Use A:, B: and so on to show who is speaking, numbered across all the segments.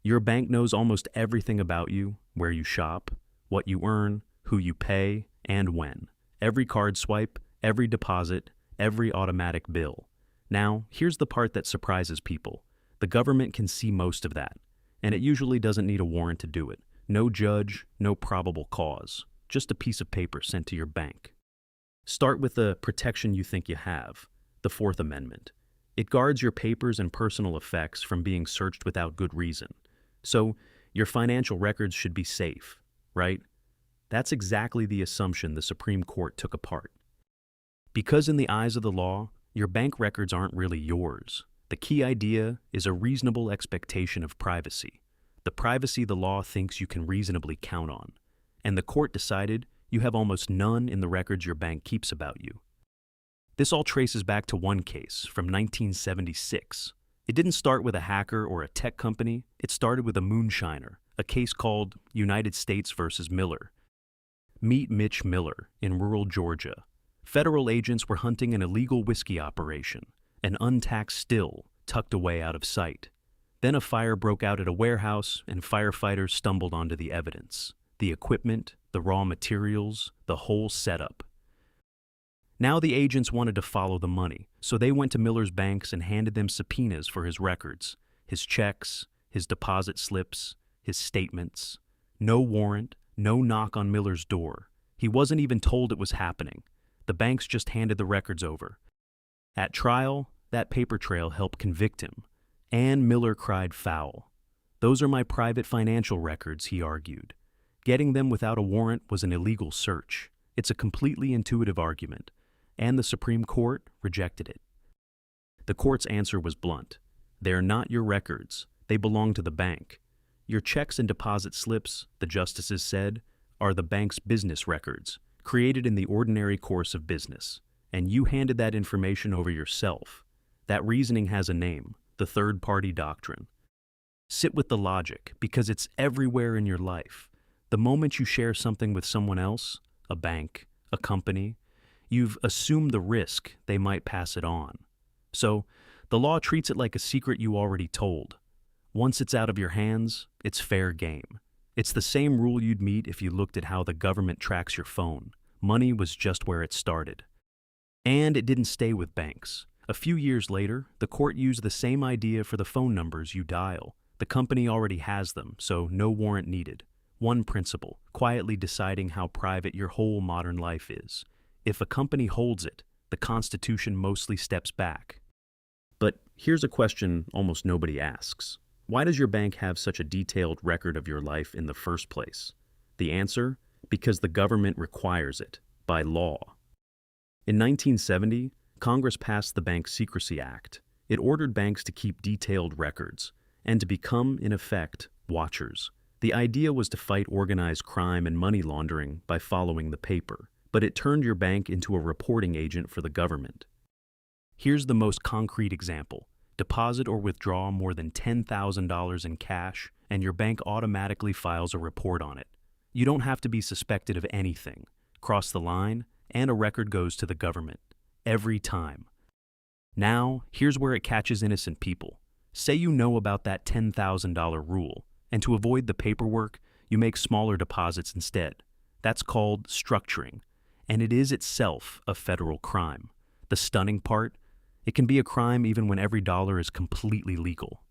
A: Your bank knows almost everything about you, where you shop, what you earn, who you pay, and when. Every card swipe, every deposit, every automatic bill. Now, here's the part that surprises people. The government can see most of that, and it usually doesn't need a warrant to do it. No judge, no probable cause. Just a piece of paper sent to your bank. Start with the protection you think you have, the Fourth Amendment. It guards your papers and personal effects from being searched without good reason. So, your financial records should be safe, right? That's exactly the assumption the Supreme Court took apart. Because in the eyes of the law, your bank records aren't really yours. The key idea is a reasonable expectation of privacy, the privacy the law thinks you can reasonably count on. And the court decided you have almost none in the records your bank keeps about you. This all traces back to one case from 1976. It didn't start with a hacker or a tech company. It started with a moonshiner, a case called United States versus Miller. Meet Mitch Miller in rural Georgia. Federal agents were hunting an illegal whiskey operation, an untaxed still tucked away out of sight. Then a fire broke out at a warehouse, and firefighters stumbled onto the evidence, the equipment, the raw materials, the whole setup. Now the agents wanted to follow the money, so they went to Miller's banks and handed them subpoenas for his records, his checks, his deposit slips, his statements. No warrant, no knock on Miller's door. He wasn't even told it was happening. The banks just handed the records over. At trial, that paper trail helped convict him. And Miller cried foul. "Those are my private financial records," he argued. Getting them without a warrant was an illegal search. It's a completely intuitive argument, and the Supreme Court rejected it. The court's answer was blunt. They're not your records. They belong to the bank. Your checks and deposit slips, the justices said, are the bank's business records, created in the ordinary course of business, and you handed that information over yourself. That reasoning has a name, the third-party doctrine. Sit with the logic, because it's everywhere in your life. The moment you share something with someone else, a bank, a company, you've assumed the risk they might pass it on. So, the law treats it like a secret you already told. Once it's out of your hands, it's fair game. It's the same rule you'd meet if you looked at how the government tracks your phone. Money was just where it started. And it didn't stay with banks. A few years later, the court used the same idea for the phone numbers you dial. The company already has them, so no warrant needed. One principle, quietly deciding how private your whole modern life is. If a company holds it, the Constitution mostly steps back. But here's a question almost nobody asks. Why does your bank have such a detailed record of your life in the first place? The answer? Because the government requires it, by law. In 1970, Congress passed the Bank Secrecy Act. It ordered banks to keep detailed records and to become, in effect, watchers. The idea was to fight organized crime and money laundering by following the paper, but it turned your bank into a reporting agent for the government. Here's the most concrete example. Deposit or withdraw more than $10,000 in cash, and your bank automatically files a report on it. You don't have to be suspected of anything. Cross the line, and a record goes to the government. Every time. Now, here's where it catches innocent people. Say you know about that $10,000 rule, and to avoid the paperwork, you make smaller deposits instead. That's called structuring, and it is itself a federal crime. The stunning part? It can be a crime even when every dollar is completely legal.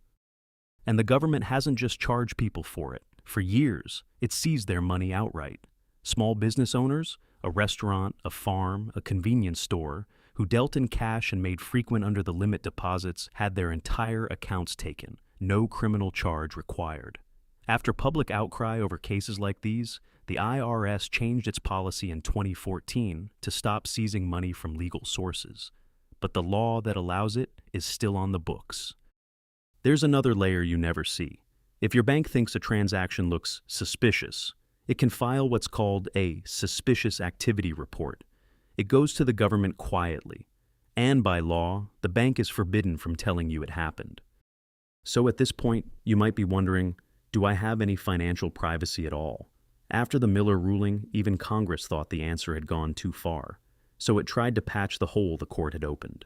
A: And the government hasn't just charged people for it. For years, it seized their money outright. Small business owners, a restaurant, a farm, a convenience store, who dealt in cash and made frequent under-the-limit deposits had their entire accounts taken, no criminal charge required. After public outcry over cases like these, the IRS changed its policy in 2014 to stop seizing money from legal sources. But the law that allows it is still on the books. There's another layer you never see. If your bank thinks a transaction looks suspicious, it can file what's called a suspicious activity report. It goes to the government quietly, and by law, the bank is forbidden from telling you it happened. So at this point, you might be wondering, do I have any financial privacy at all? After the Miller ruling, even Congress thought the answer had gone too far, so it tried to patch the hole the court had opened.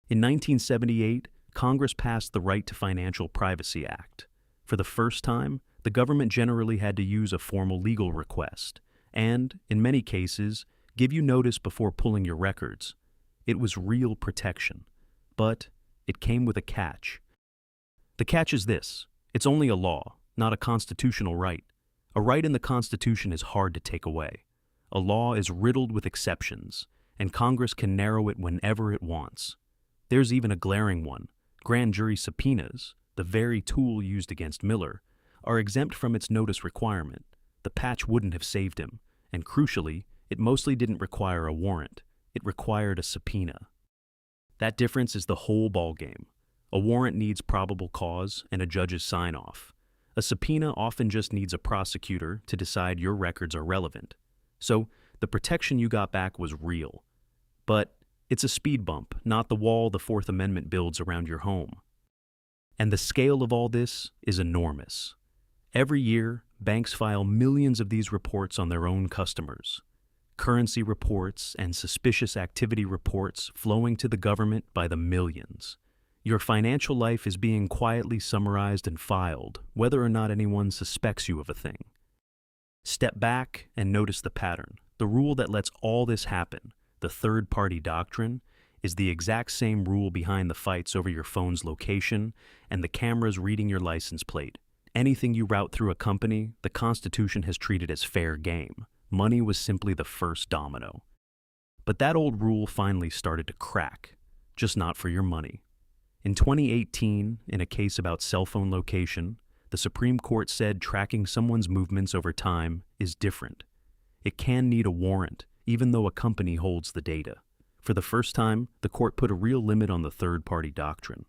A: In 1978, Congress passed the Right to Financial Privacy Act. For the first time, the government generally had to use a formal legal request, and, in many cases, give you notice before pulling your records. It was real protection. But it came with a catch. The catch is this: it's only a law, not a constitutional right. A right in the Constitution is hard to take away. A law is riddled with exceptions, and Congress can narrow it whenever it wants. There's even a glaring one. Grand jury subpoenas, the very tool used against Miller, are exempt from its notice requirement. The patch wouldn't have saved him, and crucially, it mostly didn't require a warrant. It required a subpoena. That difference is the whole ballgame. A warrant needs probable cause and a judge's sign-off. A subpoena often just needs a prosecutor to decide your records are relevant. So, the protection you got back was real. But it's a speed bump, not the wall the Fourth Amendment builds around your home. And the scale of all this is enormous. Every year, banks file millions of these reports on their own customers. Currency reports and suspicious activity reports flowing to the government by the millions. Your financial life is being quietly summarized and filed, whether or not anyone suspects you of a thing. Step back and notice the pattern. The rule that lets all this happen, the third-party doctrine, is the exact same rule behind the fights over your phone's location and the cameras reading your license plate. Anything you route through a company, the Constitution has treated as fair game. Money was simply the first domino. But that old rule finally started to crack, just not for your money. In 2018, in a case about cell phone location, the Supreme Court said tracking someone's movements over time is different. It can need a warrant, even though a company holds the data. For the first time, the court put a real limit on the third-party doctrine.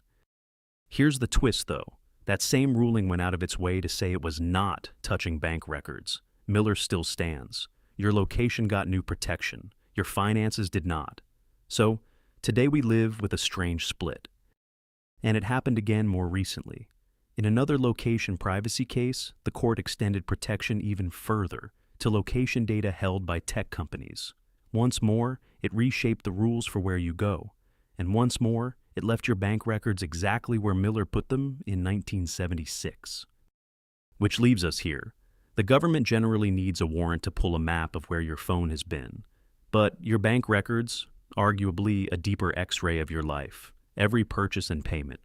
A: Here's the twist, though. That same ruling went out of its way to say it was not touching bank records. Miller still stands. Your location got new protection. Your finances did not. So, today we live with a strange split. And it happened again more recently. In another location privacy case, the court extended protection even further to location data held by tech companies. Once more, it reshaped the rules for where you go. And once more, it left your bank records exactly where Miller put them in 1976. Which leaves us here. The government generally needs a warrant to pull a map of where your phone has been. But your bank records, arguably a deeper X-ray of your life, every purchase and payment,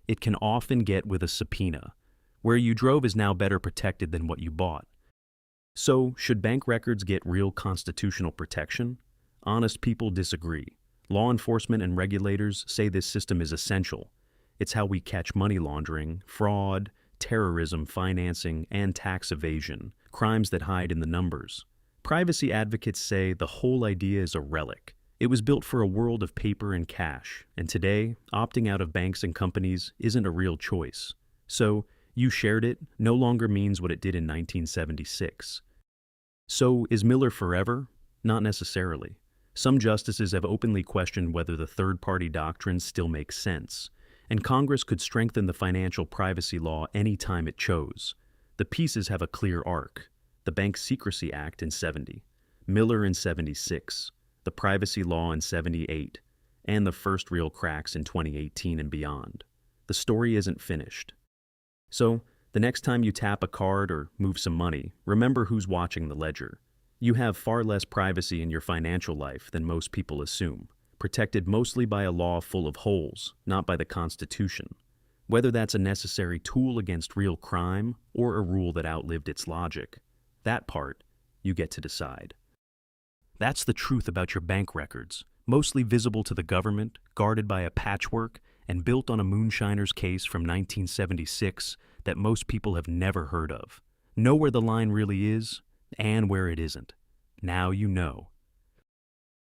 A: it can often get with a subpoena. Where you drove is now better protected than what you bought. So, should bank records get real constitutional protection? Honest people disagree. Law enforcement and regulators say this system is essential. It's how we catch money laundering, fraud, terrorism financing, and tax evasion, crimes that hide in the numbers. Privacy advocates say the whole idea is a relic. It was built for a world of paper and cash, and today, opting out of banks and companies isn't a real choice. So, you shared it no longer means what it did in 1976. So, is Miller forever? Not necessarily. Some justices have openly questioned whether the third-party doctrine still makes sense, and Congress could strengthen the financial privacy law any time it chose. The pieces have a clear arc. The Bank Secrecy Act in 70, Miller in 76, the privacy law in 78, and the first real cracks in 2018 and beyond. The story isn't finished. So, the next time you tap a card or move some money, remember who's watching the ledger. You have far less privacy in your financial life than most people assume, protected mostly by a law full of holes, not by the Constitution. Whether that's a necessary tool against real crime or a rule that outlived its logic, that part you get to decide. That's the truth about your bank records, mostly visible to the government, guarded by a patchwork, and built on a moonshiner's case from 1976 that most people have never heard of. Know where the line really is, and where it isn't. Now you know.